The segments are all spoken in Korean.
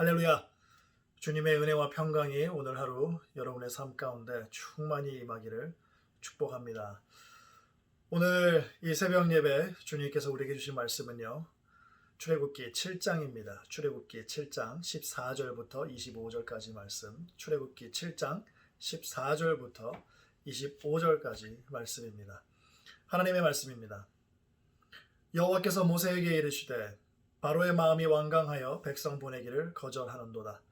할렐루야! 주님의 은혜와 평강이 오늘 하루 여러분의 삶 가운데 충만히 임하기를 축복합니다. 오늘 이 새벽 예배 주님께서 우리에게 주신 말씀은요. 출애굽기 7장입니다. 출애굽기 7장 14절부터 25절까지 말씀. 출애굽기 7장 14절부터 25절까지 말씀입니다. 하나님의 말씀입니다. 여호와께서 모세에게 이르시되 바로의 마음이 완강하여 백성 보내기를 거절하는도다.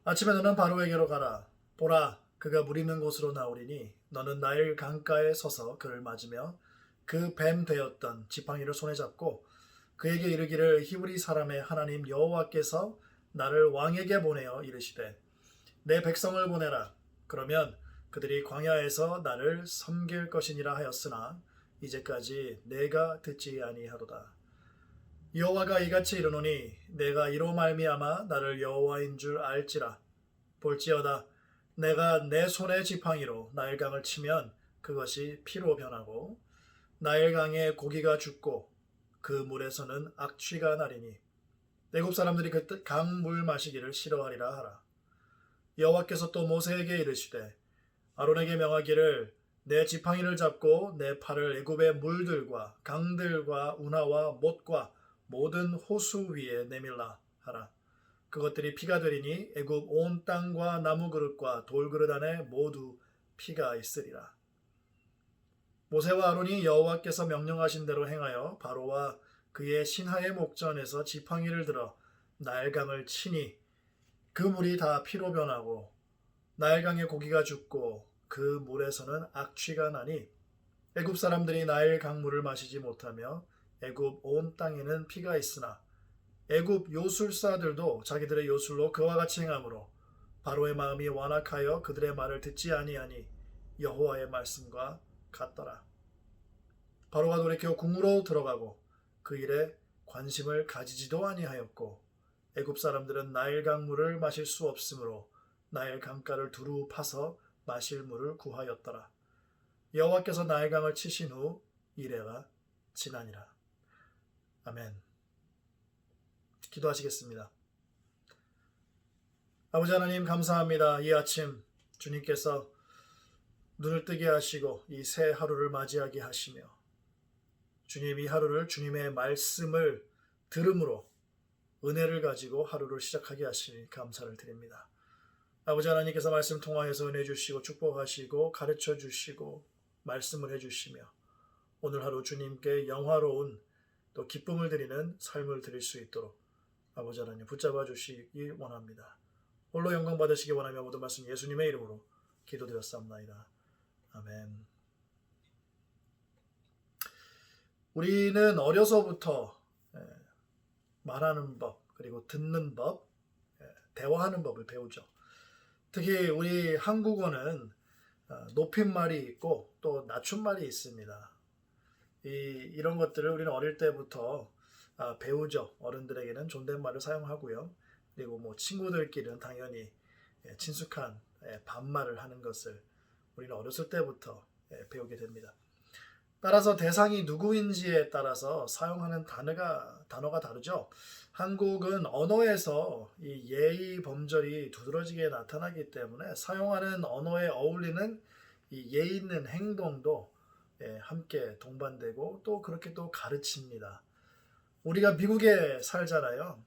아침에 너는 바로에게로 가라. 보라, 그가 물 있는 곳으로 나오리니 너는 나일 강가에 서서 그를 맞으며 그 뱀 되었던 지팡이를 손에 잡고 그에게 이르기를 히브리 사람의 하나님 여호와께서 나를 왕에게 보내어 이르시되 내 백성을 보내라. 그러면 그들이 광야에서 나를 섬길 것이니라 하였으나 이제까지 내가 듣지 아니하도다. 여호와가 이같이 이르노니 내가 이로 말미암아 나를 여호와인 줄 알지라. 볼지어다 내가 내 손의 지팡이로 나일강을 치면 그것이 피로 변하고 나일강에 고기가 죽고 그 물에서는 악취가 나리니 애굽 사람들이 그 강물 마시기를 싫어하리라 하라. 여호와께서 또 모세에게 이르시되 아론에게 명하기를 내 지팡이를 잡고 내 팔을 애굽의 물들과 강들과 운하와 못과 모든 호수 위에 내밀라 하라. 그것들이 피가 되리니 애굽 온 땅과 나무 그릇과 돌 그릇 안에 모두 피가 있으리라. 모세와 아론이 여호와께서 명령하신 대로 행하여 바로와 그의 신하의 목전에서 지팡이를 들어 나일강을 치니 그 물이 다 피로 변하고 나일강의 고기가 죽고 그 물에서는 악취가 나니 애굽 사람들이 나일 강물을 마시지 못하며 애굽 온 땅에는 피가 있으나 애굽 요술사들도 자기들의 요술로 그와 같이 행하므로 바로의 마음이 완악하여 그들의 말을 듣지 아니하니 여호와의 말씀과 같더라. 바로가 돌이켜 궁으로 들어가고 그 일에 관심을 가지지도 아니하였고 애굽 사람들은 나일 강물을 마실 수 없으므로 나일 강가를 두루 파서 마실 물을 구하였더라. 여호와께서 나일 강을 치신 후 이래가 지나니라. 아멘. 기도하시겠습니다. 아버지 하나님 감사합니다. 이 아침 주님께서 눈을 뜨게 하시고 이 새 하루를 맞이하게 하시며 주님 이 하루를 주님의 말씀을 들음으로 은혜를 가지고 하루를 시작하게 하시니 감사를 드립니다. 아버지 하나님께서 말씀 통하여서 은혜 주시고 축복하시고 가르쳐 주시고 말씀을 해주시며 오늘 하루 주님께 영화로운 또 기쁨을 드리는 삶을 드릴 수 있도록 아버지 하나님 붙잡아 주시기 원합니다. 홀로 영광 받으시기 원하며 모든 말씀 예수님의 이름으로 기도드렸사옵나이다. 아멘. 우리는 어려서부터 말하는 법 그리고 듣는 법, 대화하는 법을 배우죠. 특히 우리 한국어는 높임말이 있고 또 낮춤말이 있습니다. 이런 것들을 우리는 어릴 때부터 배우죠. 어른들에게는 존댓말을 사용하고요. 그리고 뭐 친구들끼리는 당연히 친숙한 반말을 하는 것을 우리는 어렸을 때부터 배우게 됩니다. 따라서 대상이 누구인지에 따라서 사용하는 단어가 다르죠. 한국은 언어에서 이 예의 범절이 두드러지게 나타나기 때문에 사용하는 언어에 어울리는 이 예의 있는 행동도 함께 동반되고 또 그렇게 또 가르칩니다. 우리가 미국에 살잖아요.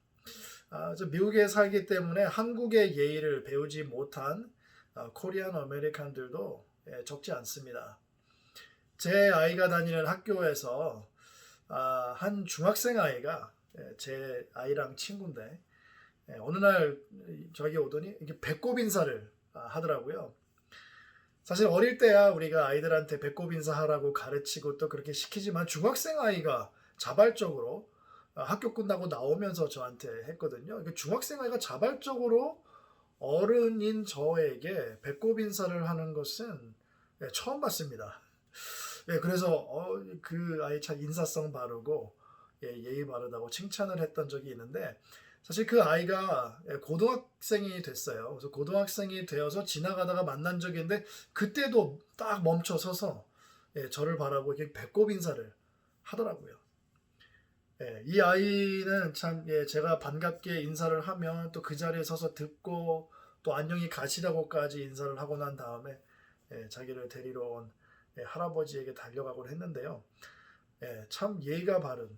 미국에 살기 때문에 한국의 예의를 배우지 못한 코리안 아메리칸들도 적지 않습니다. 제 아이가 다니는 학교에서 한 중학생 아이가 제 아이랑 친구인데 어느 날 저기 오더니 이게 배꼽 인사를 하더라고요. 사실 어릴 때야 우리가 아이들한테 배꼽 인사하라고 가르치고 또 그렇게 시키지만 중학생 아이가 자발적으로 학교 끝나고 나오면서 저한테 했거든요. 중학생 아이가 자발적으로 어른인 저에게 배꼽 인사를 하는 것은 처음 봤습니다. 그래서 그 아이 참 인사성 바르고 예의 바르다고 칭찬을 했던 적이 있는데 사실 그 아이가 고등학생이 됐어요. 그래서 고등학생이 되어서 지나가다가 만난 적이 있는데 그때도 딱 멈춰 서서 저를 바라보고 이렇게 배꼽 인사를 하더라고요. 이 아이는 참 제가 반갑게 인사를 하면 또 그 자리에 서서 듣고 또 안녕히 가시라고까지 인사를 하고 난 다음에 자기를 데리러 온 할아버지에게 달려가곤 했는데요. 참 예의가 바른,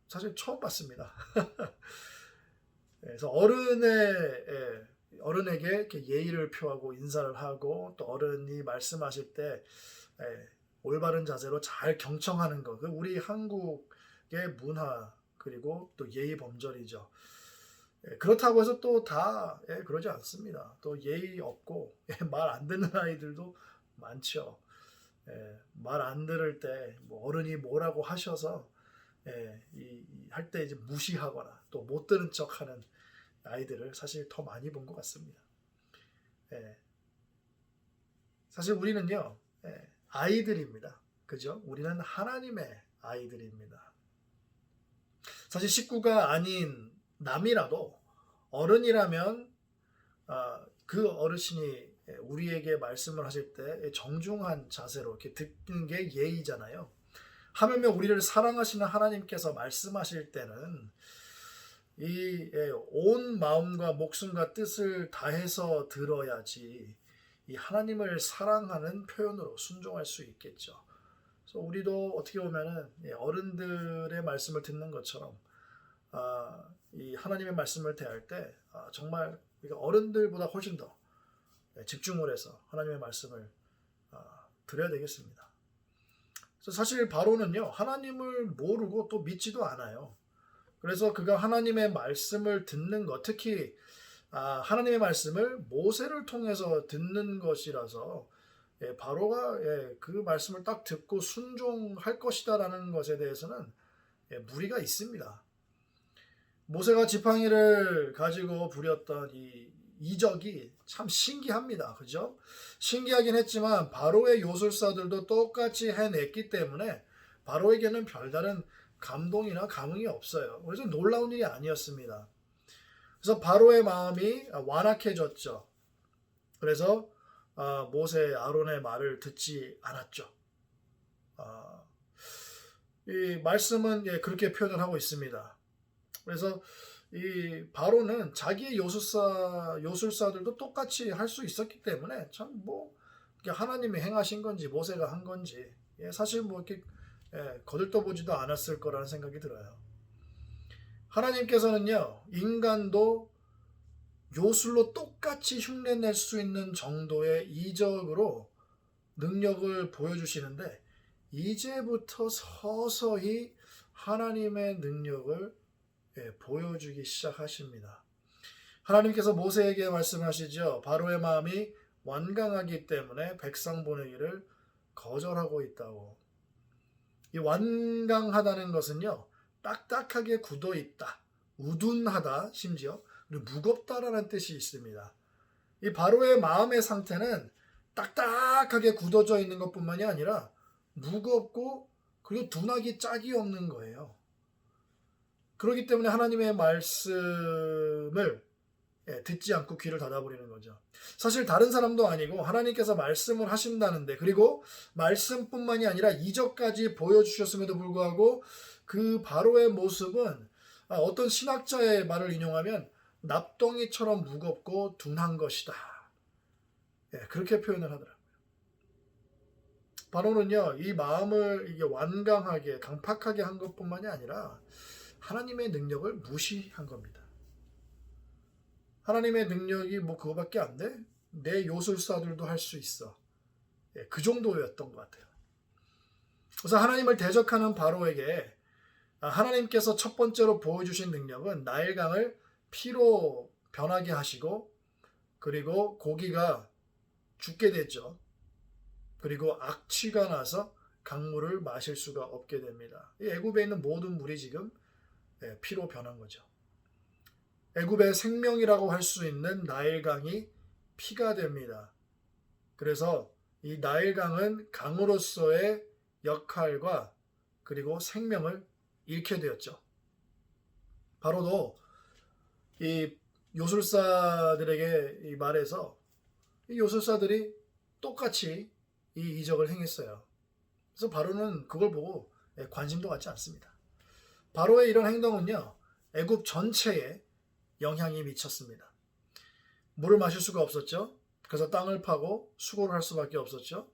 사실 처음 봤습니다. 그래서 어른에게 이렇게 예의를 표하고 인사를 하고 또 어른이 말씀하실 때 올바른 자세로 잘 경청하는 것, 우리 한국의 문화 그리고 또 예의 범절이죠. 그렇다고 해서 또 다 그러지 않습니다. 또 예의 없고 말 안 듣는 아이들도 많죠. 말 안 들을 때 뭐 어른이 뭐라고 하셔서 할 때 이제 무시하거나 또 못 들은 척하는 아이들을 사실 더 많이 본 것 같습니다. 사실 우리는요 아이들입니다. 그죠? 우리는 하나님의 아이들입니다. 사실 식구가 아닌 남이라도 어른이라면 그 어르신이 우리에게 말씀을 하실 때 정중한 자세로 이렇게 듣는 게 예의잖아요. 하물며 우리를 사랑하시는 하나님께서 말씀하실 때는 이 온 마음과 목숨과 뜻을 다해서 들어야지 이 하나님을 사랑하는 표현으로 순종할 수 있겠죠. 그래서 우리도 어떻게 보면은 어른들의 말씀을 듣는 것처럼 이 하나님의 말씀을 대할 때 정말 어른들보다 훨씬 더 집중을 해서 하나님의 말씀을 드려야 되겠습니다. 그래서 사실 바로는요 하나님을 모르고 또 믿지도 않아요. 그래서 그가 하나님의 말씀을 듣는 것, 특히 하나님의 말씀을 모세를 통해서 듣는 것이라서 바로가 그 말씀을 딱 듣고 순종할 것이다라는 것에 대해서는 무리가 있습니다. 모세가 지팡이를 가지고 부렸던 이 이적이 참 신기합니다. 그죠? 신기하긴 했지만 바로의 요술사들도 똑같이 해냈기 때문에 바로에게는 별다른 감동이나 감흥이 없어요. 그래서 놀라운 일이 아니었습니다. 그래서 바로의 마음이 완악해졌죠. 그래서 모세, 아론의 말을 듣지 않았죠. 이 말씀은 그렇게 표현을 하고 있습니다. 그래서 이 바로는 자기의 요술사들도 똑같이 할 수 있었기 때문에 참 뭐 하나님이 행하신 건지 모세가 한 건지 사실 뭐 이렇게 거들떠보지도 않았을 거라는 생각이 들어요. 하나님께서는요 인간도 요술로 똑같이 흉내낼 수 있는 정도의 이적으로 능력을 보여주시는데 이제부터 서서히 하나님의 능력을 보여주기 시작하십니다. 하나님께서 모세에게 말씀하시죠. 바로의 마음이 완강하기 때문에 백성 보내기를 거절하고 있다고. 이 완강하다는 것은요. 딱딱하게 굳어 있다. 우둔하다 심지어 그리고 무겁다라는 뜻이 있습니다. 이 바로의 마음의 상태는 딱딱하게 굳어져 있는 것뿐만이 아니라 무겁고 그리고 둔하기 짝이 없는 거예요. 그렇기 때문에 하나님의 말씀을 듣지 않고 귀를 닫아버리는 거죠. 사실 다른 사람도 아니고 하나님께서 말씀을 하신다는데 그리고 말씀뿐만이 아니라 이적까지 보여주셨음에도 불구하고 그 바로의 모습은 어떤 신학자의 말을 인용하면 납덩이처럼 무겁고 둔한 것이다. 그렇게 표현을 하더라고요. 바로는요 이 마음을 이게 완강하게 강팍하게 한 것뿐만이 아니라 하나님의 능력을 무시한 겁니다. 하나님의 능력이 뭐 그거밖에 안 돼? 내 요술사들도 할 수 있어. 그 정도였던 것 같아요. 그래서 하나님을 대적하는 바로에게 하나님께서 첫 번째로 보여주신 능력은 나일강을 피로 변하게 하시고 그리고 고기가 죽게 됐죠. 그리고 악취가 나서 강물을 마실 수가 없게 됩니다. 애굽에 있는 모든 물이 지금 피로 변한 거죠. 애굽의 생명이라고 할 수 있는 나일강이 피가 됩니다. 그래서 이 나일강은 강으로서의 역할과 그리고 생명을 잃게 되었죠. 바로도 이 요술사들에게 말해서 이 요술사들이 똑같이 이 이적을 행했어요. 그래서 바로는 그걸 보고 관심도 갖지 않습니다. 바로의 이런 행동은요, 애굽 전체에 영향이 미쳤습니다. 물을 마실 수가 없었죠. 그래서 땅을 파고 수고를 할 수밖에 없었죠.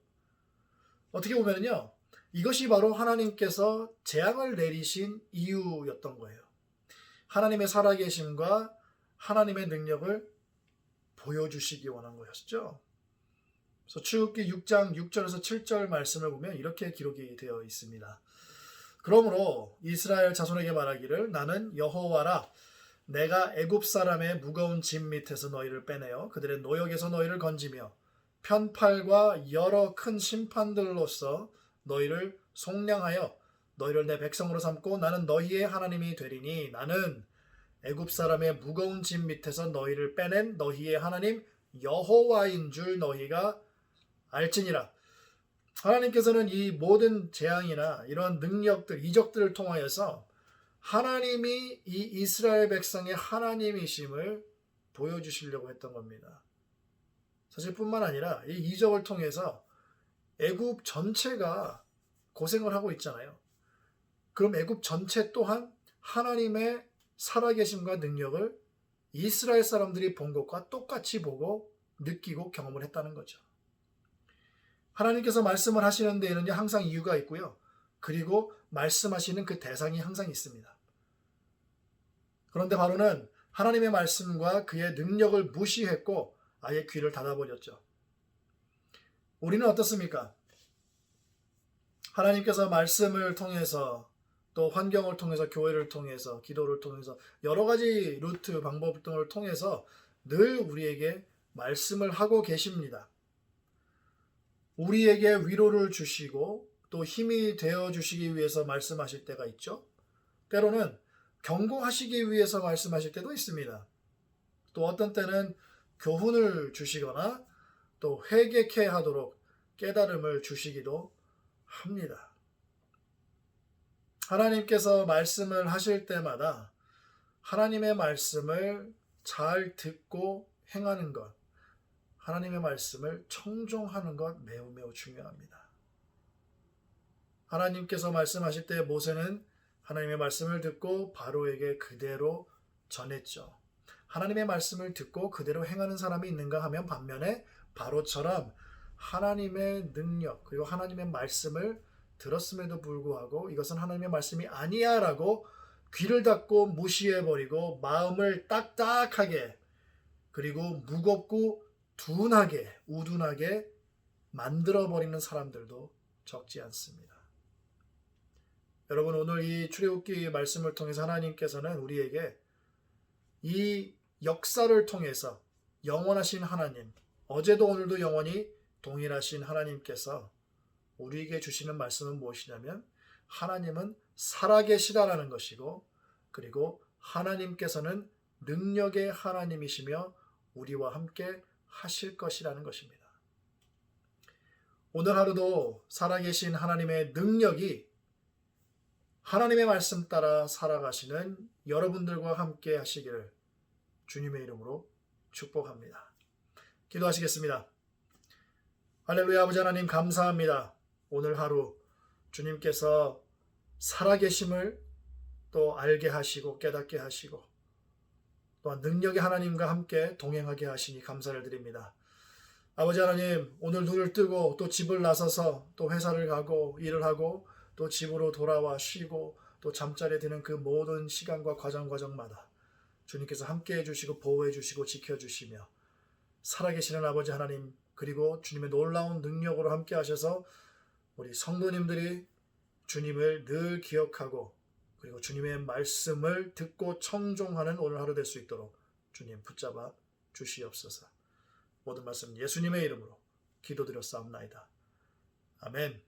어떻게 보면요, 이것이 바로 하나님께서 재앙을 내리신 이유였던 거예요. 하나님의 살아계심과 하나님의 능력을 보여주시기 원한 것이었죠. 그래서 출애굽기 6장 6절에서 7절 말씀을 보면 이렇게 기록이 되어 있습니다. 그러므로 이스라엘 자손에게 말하기를 나는 여호와라 내가 애굽 사람의 무거운 짐 밑에서 너희를 빼내어 그들의 노역에서 너희를 건지며 편팔과 여러 큰 심판들로서 너희를 속량하여 너희를 내 백성으로 삼고 나는 너희의 하나님이 되리니 나는 애굽 사람의 무거운 짐 밑에서 너희를 빼낸 너희의 하나님 여호와인 줄 너희가 알지니라. 하나님께서는 이 모든 재앙이나 이런 능력들, 이적들을 통하여서 하나님이 이 이스라엘 백성의 하나님이심을 보여주시려고 했던 겁니다. 사실 뿐만 아니라 이 이적을 통해서 애굽 전체가 고생을 하고 있잖아요. 그럼 애굽 전체 또한 하나님의 살아계심과 능력을 이스라엘 사람들이 본 것과 똑같이 보고 느끼고 경험을 했다는 거죠. 하나님께서 말씀을 하시는 데에는 항상 이유가 있고요. 그리고 말씀하시는 그 대상이 항상 있습니다. 그런데 바로는 하나님의 말씀과 그의 능력을 무시했고 아예 귀를 닫아버렸죠. 우리는 어떻습니까? 하나님께서 말씀을 통해서 또 환경을 통해서 교회를 통해서 기도를 통해서 여러 가지 루트 방법 등을 통해서 늘 우리에게 말씀을 하고 계십니다. 우리에게 위로를 주시고 또 힘이 되어 주시기 위해서 말씀하실 때가 있죠. 때로는 경고하시기 위해서 말씀하실 때도 있습니다. 또 어떤 때는 교훈을 주시거나 또 회개케 하도록 깨달음을 주시기도 합니다. 하나님께서 말씀을 하실 때마다 하나님의 말씀을 잘 듣고 행하는 것, 하나님의 말씀을 청종하는 것 매우 매우 중요합니다. 하나님께서 말씀하실 때 모세는 하나님의 말씀을 듣고 바로에게 그대로 전했죠. 하나님의 말씀을 듣고 그대로 행하는 사람이 있는가 하면 반면에 바로처럼 하나님의 능력 그리고 하나님의 말씀을 들었음에도 불구하고 이것은 하나님의 말씀이 아니야 라고 귀를 닫고 무시해버리고 마음을 딱딱하게 그리고 무겁고 둔하게 우둔하게 만들어버리는 사람들도 적지 않습니다. 여러분 오늘 이 출애굽기 말씀을 통해서 하나님께서는 우리에게 이 역사를 통해서 영원하신 하나님, 어제도 오늘도 영원히 동일하신 하나님께서 우리에게 주시는 말씀은 무엇이냐면 하나님은 살아계시다라는 것이고 그리고 하나님께서는 능력의 하나님이시며 우리와 함께 하실 것이라는 것입니다. 오늘 하루도 살아계신 하나님의 능력이 하나님의 말씀 따라 살아가시는 여러분들과 함께 하시기를 주님의 이름으로 축복합니다. 기도하시겠습니다. 할렐루야. 아버지 하나님 감사합니다. 오늘 하루 주님께서 살아계심을 또 알게 하시고 깨닫게 하시고 또한 능력의 하나님과 함께 동행하게 하시니 감사를 드립니다. 아버지 하나님 오늘 눈을 뜨고 또 집을 나서서 또 회사를 가고 일을 하고 또 집으로 돌아와 쉬고 또 잠자리에 드는 그 모든 시간과 과정마다 주님께서 함께해 주시고 보호해 주시고 지켜주시며 살아계시는 아버지 하나님 그리고 주님의 놀라운 능력으로 함께 하셔서 우리 성도님들이 주님을 늘 기억하고 그리고 주님의 말씀을 듣고 청종하는 오늘 하루 될 수 있도록 주님 붙잡아 주시옵소서. 모든 말씀 예수님의 이름으로 기도드렸사옵나이다. 아멘.